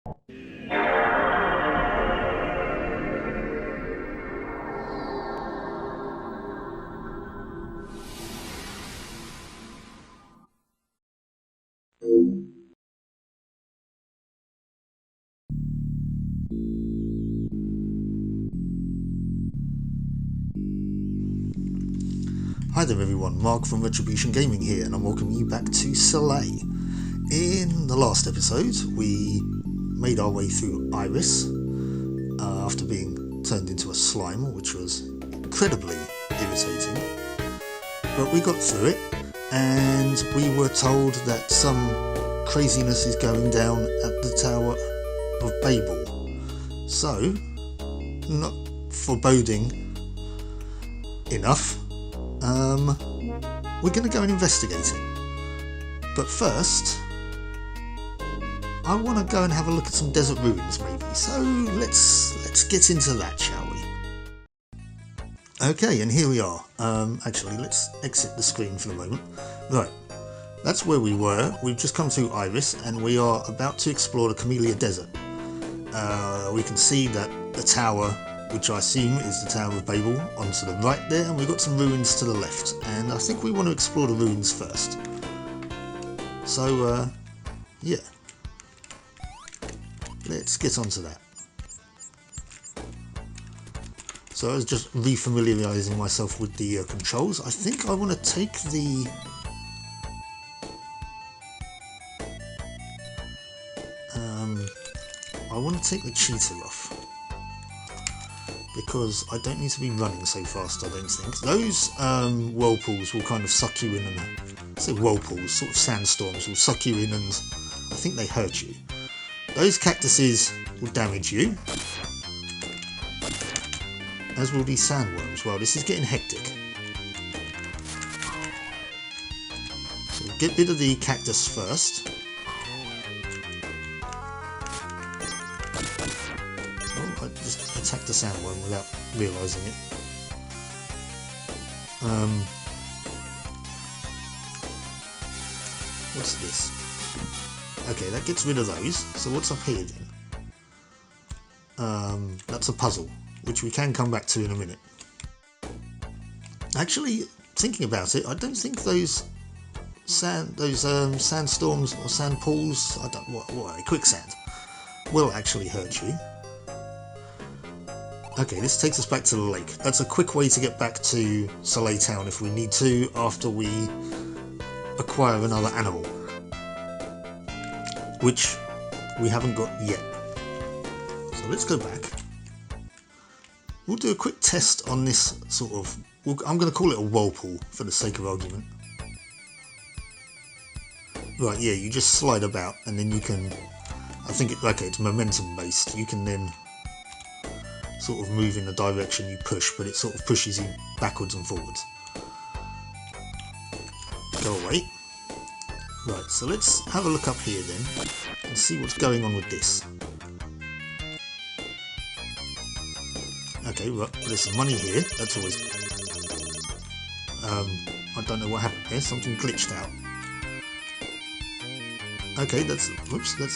Hi there everyone, Mark from Retribution Gaming here, and I'm welcoming you back to SOLEIL. In the last episode, we made our way through Iris after being turned into a slime, which was incredibly irritating. But we got through it, and we were told that some craziness is going down at the Tower of Babel. So, not foreboding enough, we're going to go and investigate it. But first, I want to go and have a look at some desert ruins maybe. So let's get into that, shall we? Okay, and here we are. Actually, let's exit the screen for the moment. Right, that's where we were. We've just come through Iris, and we are about to explore the Camellia Desert. We can see that the tower, which I assume is the Tower of Babel, onto the right there, and we've got some ruins to the left, and I think we want to explore the ruins first. So, yeah, let's get onto that. So I was just refamiliarising myself with the controls. I think I want to take the... I want to take the cheater off, because I don't need to be running so fast, I don't think. Those whirlpools will kind of suck you in, and I say whirlpools, sort of sandstorms will suck you in, and I think they hurt you. Those cactuses will damage you, as will these sandworms. Well, this is getting hectic. So get rid of the cactus first. I just attacked the sandworm without realising it. What's this? Okay, that gets rid of those. So what's up here then? That's a puzzle, which we can come back to in a minute. Actually, thinking about it, I don't think those sandstorms or sand pools, I don't what are they? Quicksand, will actually hurt you. Okay, this takes us back to the lake. That's a quick way to get back to SOLEIL Town if we need to, after we acquire another animal, which we haven't got yet. So let's go back. We'll do a quick test on this sort of... I'm going to call it a whirlpool for the sake of argument. Right, yeah, you just slide about, and then you can... I think it's momentum based. You can then sort of move in the direction you push, but it sort of pushes you backwards and forwards. Go away. Right, so let's have a look up here then and see what's going on with this. Okay, right, there's some money here. That's always... I don't know what happened there. Something glitched out. Okay, that's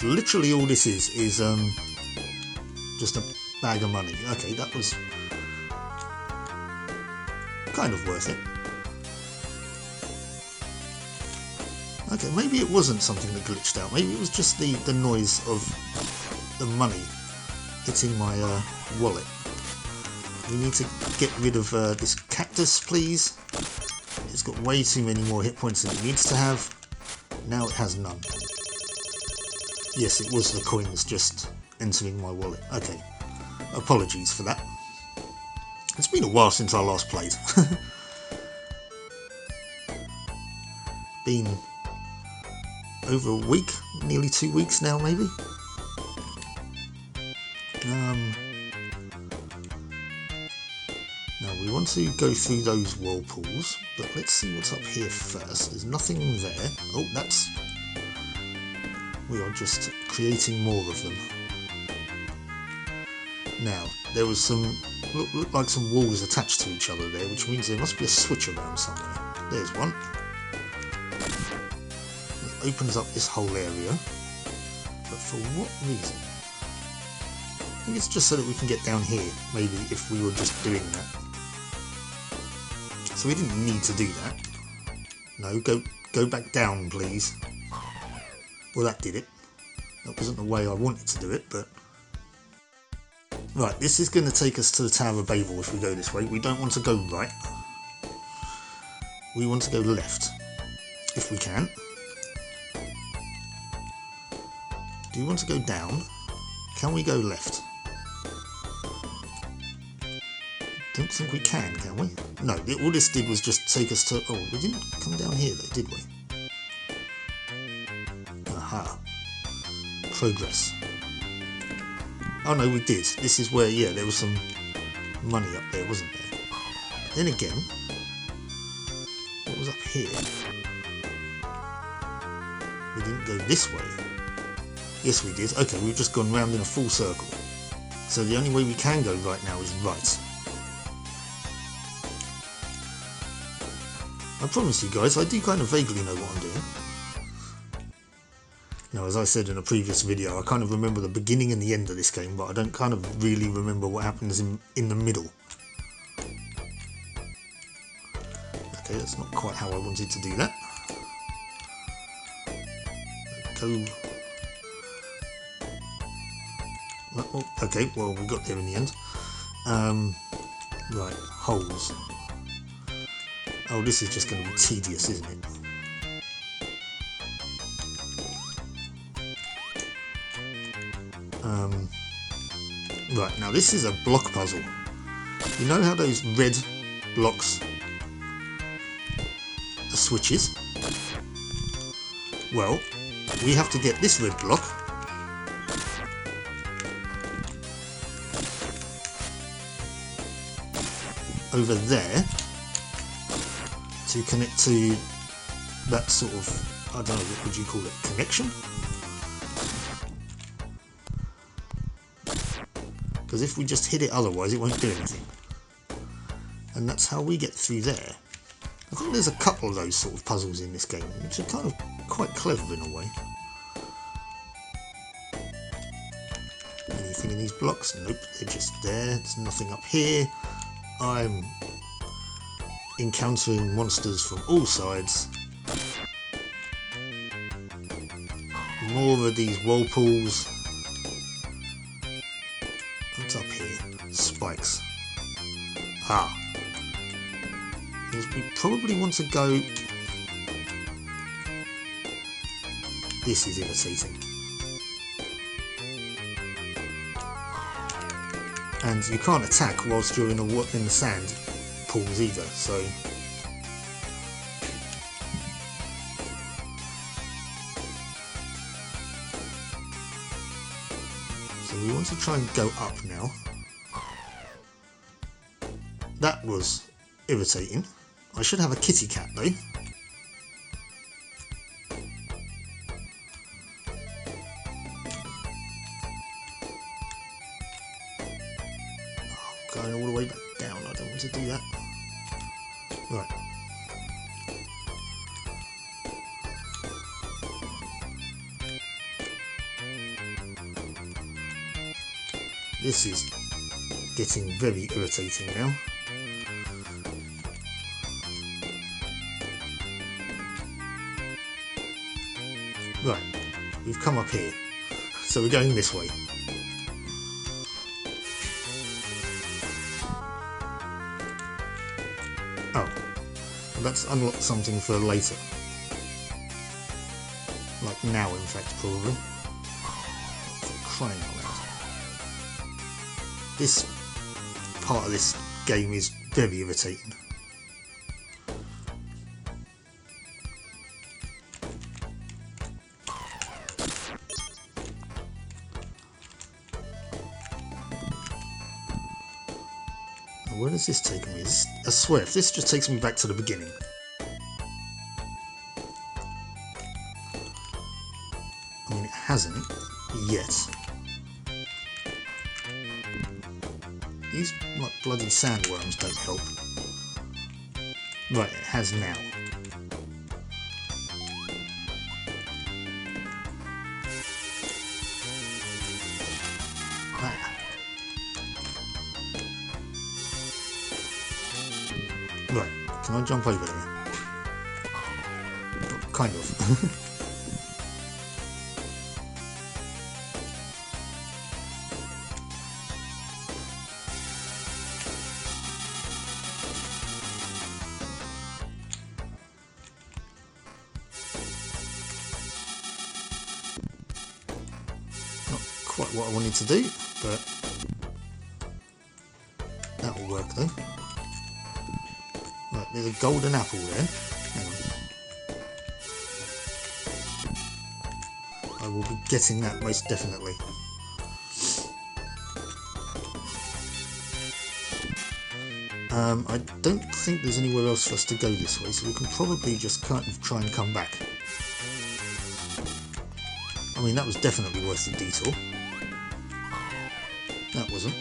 literally all this is just a bag of money. Okay, that was kind of worth it. Okay, maybe it wasn't something that glitched out. Maybe it was just the noise of the money hitting my wallet. We need to get rid of this cactus, please. It's got way too many more hit points than it needs to have. Now it has none. Yes, it was the coins just entering my wallet. Okay. Apologies for that. It's been a while since I last played. Been over a week, nearly 2 weeks now maybe. Now we want to go through those whirlpools, but let's see what's up here first. There's nothing there. Oh, that's... We are just creating more of them. Now, there was some, looked like some walls attached to each other there, which means there must be a switch around somewhere. There's one. It opens up this whole area, but for what reason? think it's just so that we can get down here, maybe, if we were just doing that. So we didn't need to do that. No, go back down, please. Well, that did it. That wasn't the way I wanted to do it, but... Right, this is going to take us to the Tower of Babel if we go this way. We don't want to go right. We want to go left, if we can. Do you want to go down? Can we go left? Don't think we can we? No, all this did was just take us to... Oh, we didn't come down here though, did we? Aha. Progress. Oh no, we did. This is where, yeah, there was some money up there, wasn't there? Then again, what was up here? We didn't go this way. Yes, we did. Okay, we've just gone round in a full circle. So the only way we can go right now is right. I promise you guys, I do kind of vaguely know what I'm doing. Now, as I said in a previous video, I kind of remember the beginning and the end of this game, but I don't kind of really remember what happens in the middle. Okay, that's not quite how I wanted to do that. Go... Oh, okay, well, we got there in the end. Right, holes. Oh, this is just going to be tedious, isn't it? Right, now this is a block puzzle. You know how those red blocks are switches? Well, we have to get this red block over there to connect to that sort of, I don't know, what would you call it, connection? Because if we just hit it otherwise, it won't do anything. And that's how we get through there. I think there's a couple of those sort of puzzles in this game, which are kind of quite clever in a way. Anything in these blocks? Nope, they're just there. There's nothing up here. I'm encountering monsters from all sides. More of these whirlpools. What's up here? Spikes. Ah. Because we probably want to go... This is irritating. And you can't attack whilst you're in the sand pools either, so... So we want to try and go up now. That was irritating. I should have a kitty cat though. Oh, going all the way back down, I don't want to do that. Right. This is getting very irritating now. Right, we've come up here, so we're going this way. Oh, well, that's unlocked something for later. Like now, in fact, probably. For crying out loud. This part of this game is very irritating. Where does this take me? I swear, if this just takes me back to the beginning. I mean, it hasn't yet. These like bloody sandworms don't help. Right, it has now. Ah. can I jump over there? Kind of. Not quite what I wanted to do, but that will work though. Right, there's a golden apple there. Hang on. I will be getting that most definitely. I don't think there's anywhere else for us to go this way, so we can probably just kind of try and come back. I mean, that was definitely worth the detour. That wasn't.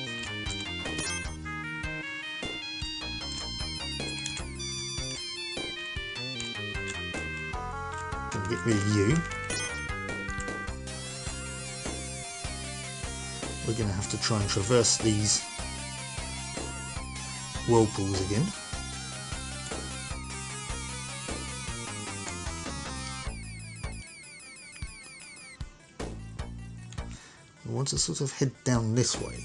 Gonna get rid of you. We're going to have to try and traverse these whirlpools again. I want to sort of head down this way.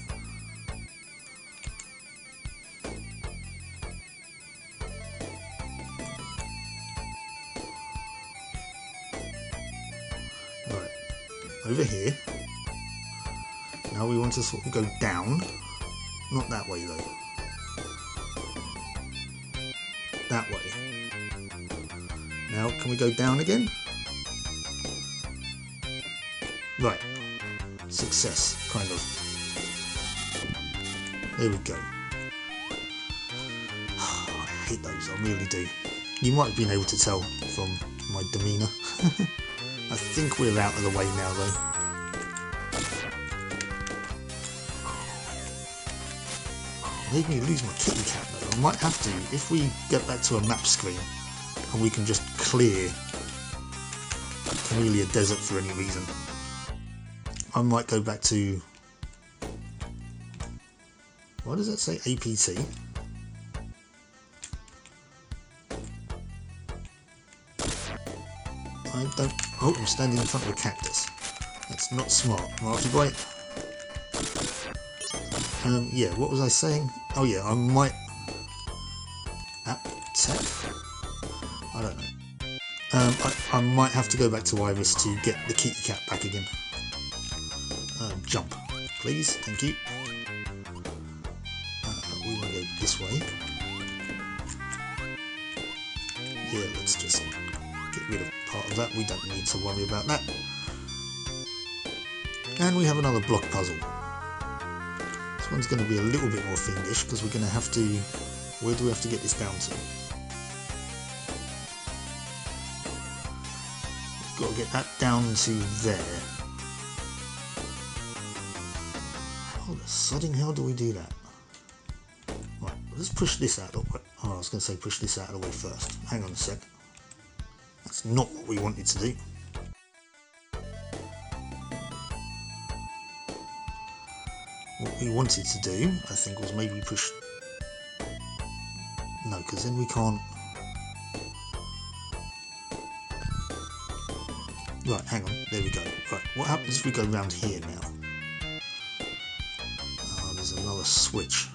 Right, over here. Now we want to sort of go down, not that way though, that way. Now can we go down again? Right, success, kind of. There we go. I hate those, I really do. You might have been able to tell from my demeanour. I think we're out of the way now though. Made me lose my kitty cat though. I might have to, if we get back to a map screen and we can just clear Camellia Desert for any reason, I might go back to, what does that say, APT? I don't, oh, I'm standing in front of a cactus. That's not smart, Marty boy. Yeah, what was I saying? Oh yeah, I might... Tech? I don't know. I might have to go back to Iris to get the kitty cat back again. Jump, please, thank you. We want to go this way. Yeah, let's just get rid of part of that. We don't need to worry about that. And we have another block puzzle. This one's going to be a little bit more fiendish because we're going to have to... Where do we have to get this down to? We've got to get that down to there. How the sodding hell do we do that? Right, let's push this out of the way. Oh, I was going to say push this out of the way first. Hang on a sec. That's not what we wanted to do. What we wanted to do, I think, was maybe push... No, because then we can't... Right, hang on, there we go. Right, what happens if we go round here now? There's another switch,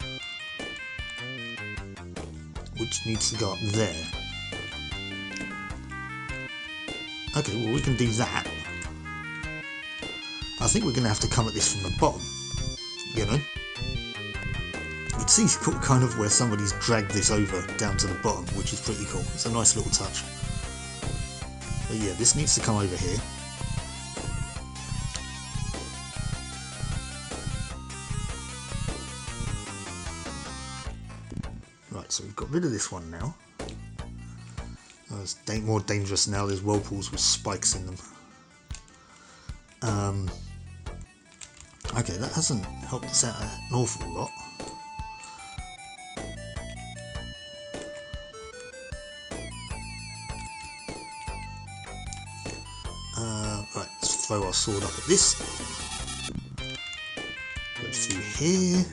which needs to go up there. Okay, well we can do that. I think we're going to have to come at this from the bottom, you know? You can see kind of where somebody's dragged this over down to the bottom, which is pretty cool. It's a nice little touch. But yeah, this needs to come over here. Right, so we've got rid of this one now. Oh, it's more dangerous now, there's whirlpools with spikes in them. Okay, that hasn't helped us out an awful lot. Right, let's throw our sword up at this. Go through here.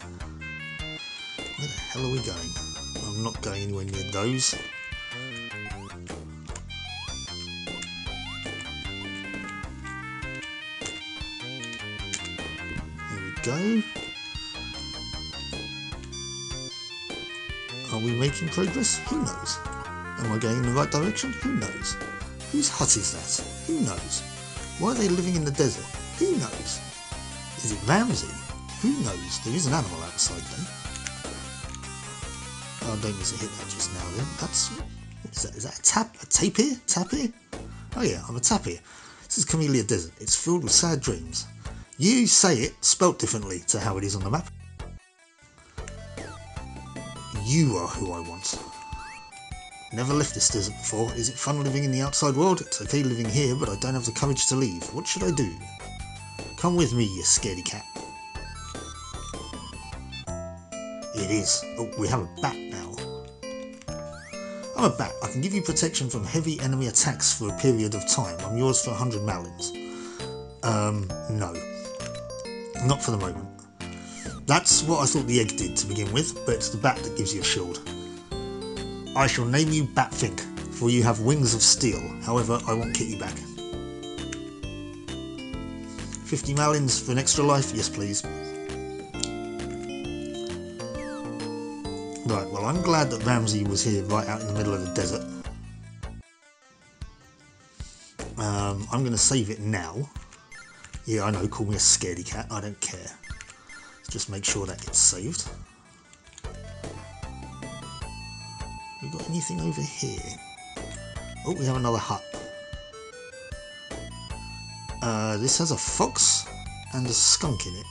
Where the hell are we going? I'm not going anywhere near those. go. Are we making progress? Who knows? Am I going in the right direction? Who knows? Whose hut is that? Who knows? Why are they living in the desert? Who knows? Is it Ramsey? Who knows? There is an animal outside though. Oh, I don't need to hit that just now then. That's... what is that? Is that a tapir? Tapir? Oh yeah, I'm a tapir. This is Camellia Desert. It's filled with sad dreams. You say it, spelt differently to how it is on the map. You are who I want. Never left this desert before. Is it fun living in the outside world? It's okay living here, but I don't have the courage to leave. What should I do? Come with me, you scaredy cat. It is. Oh, we have a bat now. I'm a bat. I can give you protection from heavy enemy attacks for a period of time. I'm yours for 100 malins. No. Not for the moment. That's what I thought the egg did to begin with, but it's the bat that gives you a shield. I shall name you Batfink, for you have wings of steel. However, I won't get you back. 50 malins for an extra life? Yes, please. Right, well, I'm glad that Ramsey was here right out in the middle of the desert. I'm going to save it now. Yeah, I know, call me a scaredy cat, I don't care. Let's just make sure that gets saved. We got anything over here? Oh, we have another hut. This has a fox and a skunk in it.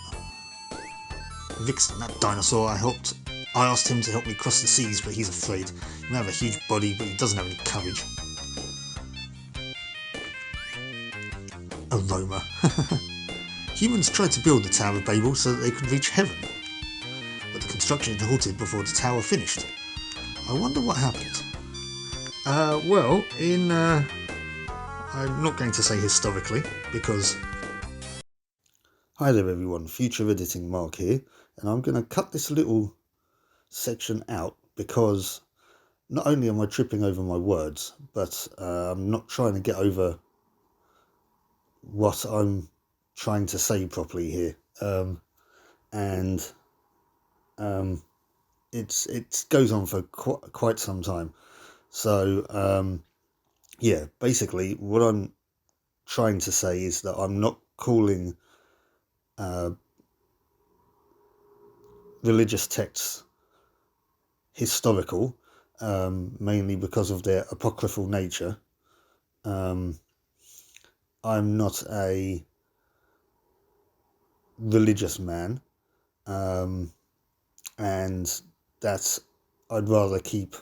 Vixen, that dinosaur, I asked him to help me cross the seas, but he's afraid. He may have a huge body, but he doesn't have any courage. Aroma. Humans tried to build the Tower of Babel so that they could reach heaven, but the construction had halted before the tower finished. I wonder what happened. Well, I'm not going to say historically, because... Hi there everyone, Future Editing Mark here, and I'm going to cut this little section out because not only am I tripping over my words, but I'm not trying to get over what I'm trying to say properly here. It goes on for quite some time. So, yeah, basically what I'm trying to say is that I'm not calling religious texts historical, mainly because of their apocryphal nature. I'm not a religious man, and that I'd rather keep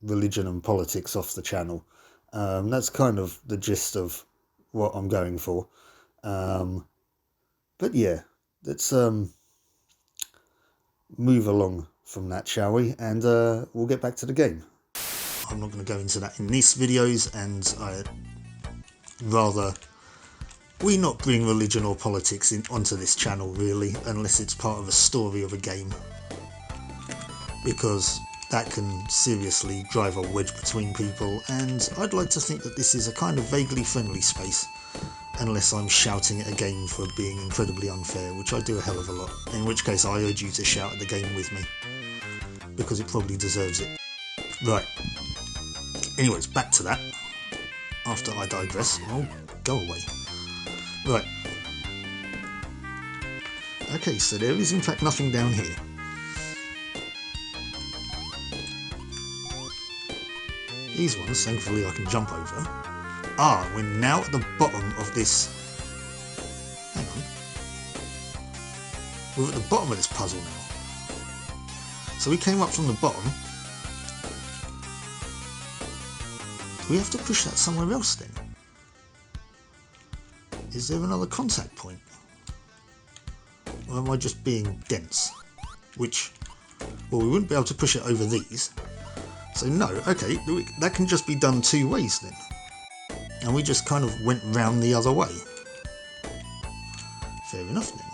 religion and politics off the channel. That's kind of the gist of what I'm going for. But yeah, let's move along from that, shall we? And we'll get back to the game. I'm not going to go into that in these videos, and I'd rather we not bring religion or politics onto this channel, really, unless it's part of a story of a game, because that can seriously drive a wedge between people, and I'd like to think that this is a kind of vaguely friendly space, unless I'm shouting at a game for being incredibly unfair, which I do a hell of a lot, in which case I urge you to shout at the game with me, because it probably deserves it. Right, anyways, back to that, after I digress. Oh, go away. Right, okay, so there is in fact nothing down here. These ones, thankfully, I can jump over. Ah, we're now at the bottom of this... Hang on. We're at the bottom of this puzzle now. So we came up from the bottom. Do we have to push that somewhere else then? Is there another contact point? Or am I just being dense? Which... well, we wouldn't be able to push it over these. So no, okay, that can just be done two ways then. And we just kind of went round the other way. Fair enough then.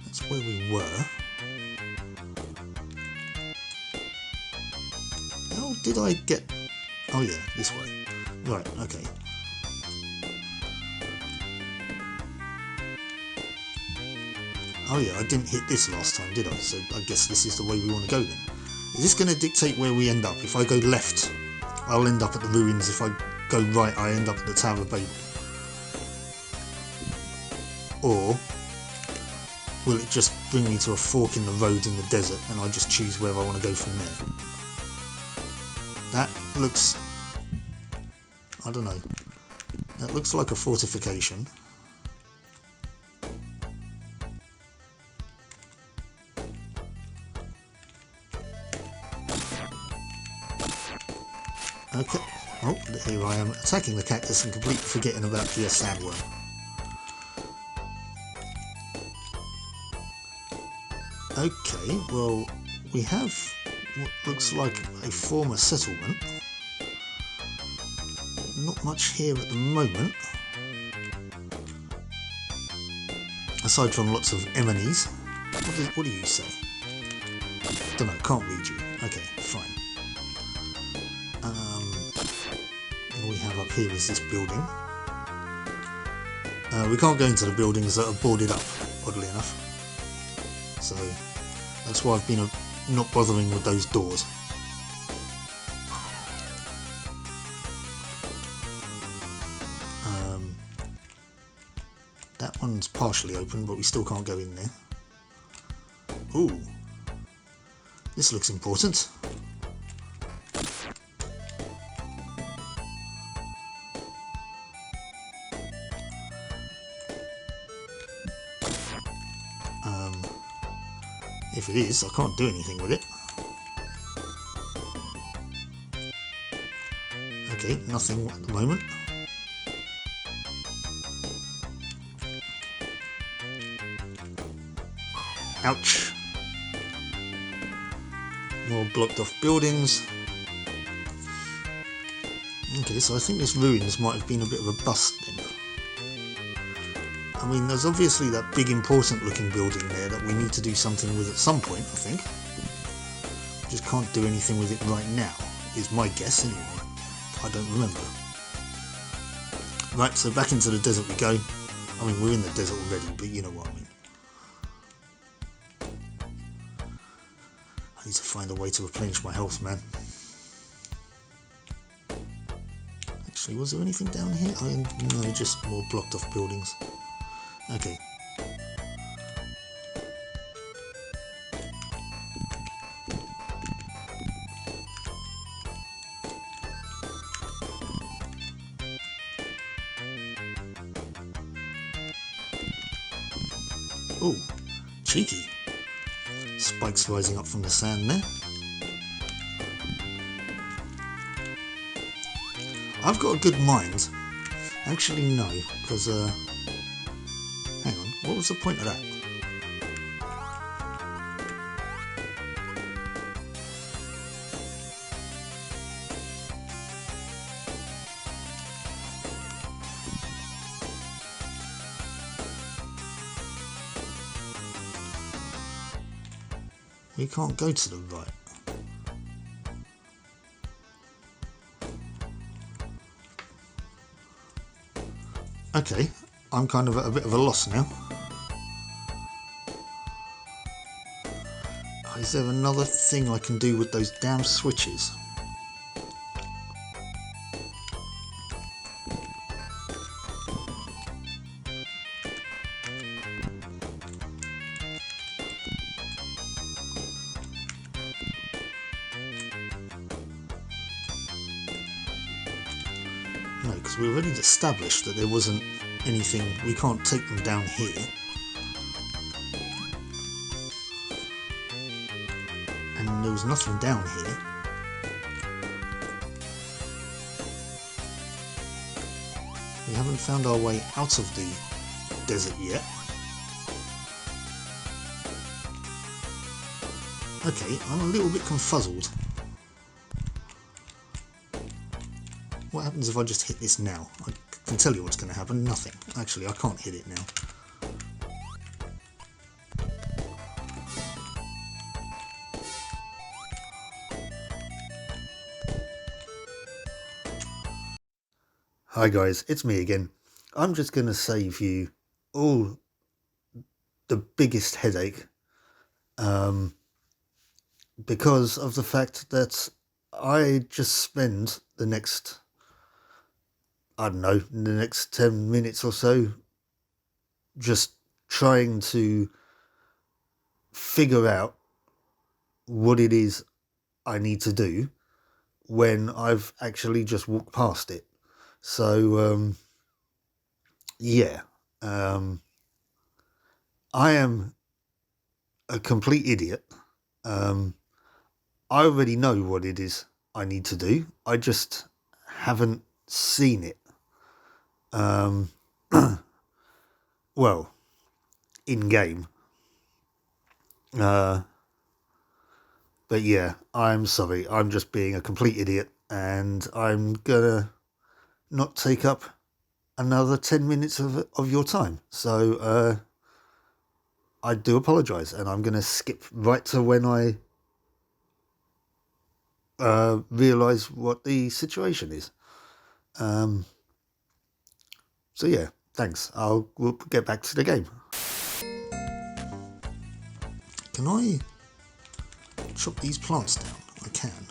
That's where we were. How did I get... oh yeah, this way. Right, okay. Oh yeah, I didn't hit this last time, did I? So I guess this is the way we want to go then. Is this going to dictate where we end up? If I go left, I'll end up at the ruins. If I go right, I end up at the Tower of Babel. Or will it just bring me to a fork in the road in the desert and I just choose where I want to go from there? That looks... I don't know. That looks like a fortification. Okay. Oh, here I am attacking the cactus and completely forgetting about the sandworm. Okay, well, we have what looks like a former settlement. Not much here at the moment, aside from lots of enemies. What do you say? Don't know, can't read you. Okay, fine. All we have up here is this building. We can't go into the buildings that are boarded up, oddly enough. So that's why I've been not bothering with those doors. That one's partially open, but we still can't go in there. Ooh, this looks important. If it is, I can't do anything with it. Okay, nothing at the moment. Ouch. More blocked off buildings. Okay, so I think this ruins might have been a bit of a bust then. I mean, there's obviously that big important looking building there that we need to do something with at some point, I think. Just can't do anything with it right now, is my guess anyway. I don't remember. Right, so back into the desert we go. I mean, we're in the desert already, but you know what I mean. I need to find a way to replenish my health, man. Actually, was there anything down here? No, just more blocked off buildings. Okay. Oh, cheeky. Spikes rising up from the sand there. I've got a good mind. Actually, no, because, hang on, what was the point of that? We can't go to the right. Okay, I'm kind of at a bit of a loss now. Is there another thing I can do with those damn switches? No, because we already established that there wasn't anything, we can't take them down here. And there was nothing down here. We haven't found our way out of the desert yet. Okay, I'm a little bit confuzzled. What happens if I just hit this now? I can tell you what's going to happen. Nothing. Actually, I can't hit it now. Hi guys, it's me again. I'm just going to save you all the biggest headache, because of the fact that I just spend the next, I don't know, the next 10 minutes or so just trying to figure out what it is I need to do when I've actually just walked past it. So, yeah, I am a complete idiot. I already know what it is I need to do. I just haven't seen it. Well, in game. But yeah, I'm sorry. I'm just being a complete idiot, and I'm gonna not take up another 10 minutes of your time. So I do apologise, and I'm gonna skip right to when I realise what the situation is. So yeah, thanks. We'll get back to the game. Can I chop these plants down? I can.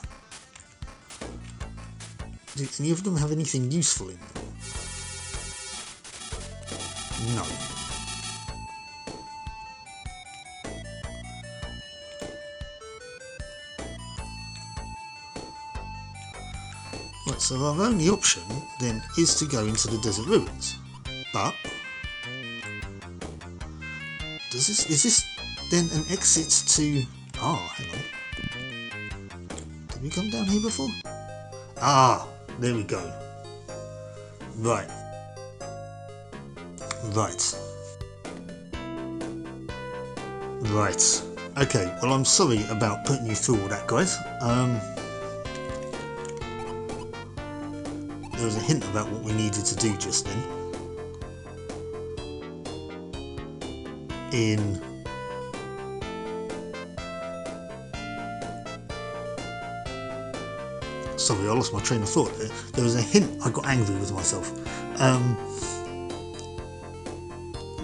Do any of them have anything useful in them? No. Right, so our only option then is to go into the desert ruins. But is this then an exit to... Oh, hang on. Did we come down here before? Ah, there we go. Right. Okay, well, I'm sorry about putting you through all that, guys. There was a hint about what we needed to do just then. Sorry, I lost my train of thought. There was a hint. I got angry with myself.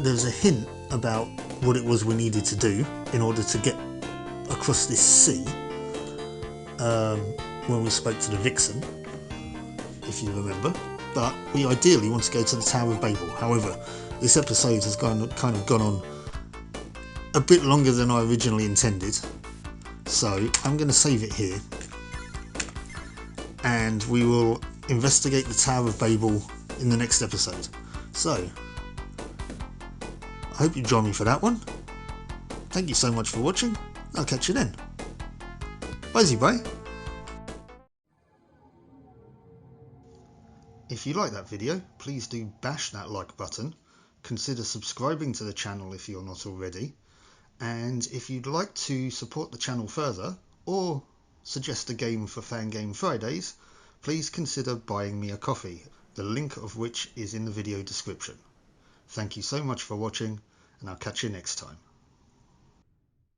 There was a hint about what it was we needed to do in order to get across this sea when we spoke to the Vixen, if you remember. But we ideally want to go to the Tower of Babel. However, this episode has kind of gone on a bit longer than I originally intended, so I'm going to save it here, and we will investigate the Tower of Babel in the next episode. So I hope you join me for that one. Thank you so much for watching. I'll catch you then. Bye. If you like that video, please do bash that like button. Consider subscribing to the channel if you're not already. And if you'd like to support the channel further, or suggest a game for Fangame Fridays, please consider buying me a coffee, the link of which is in the video description. Thank you so much for watching, and I'll catch you next time.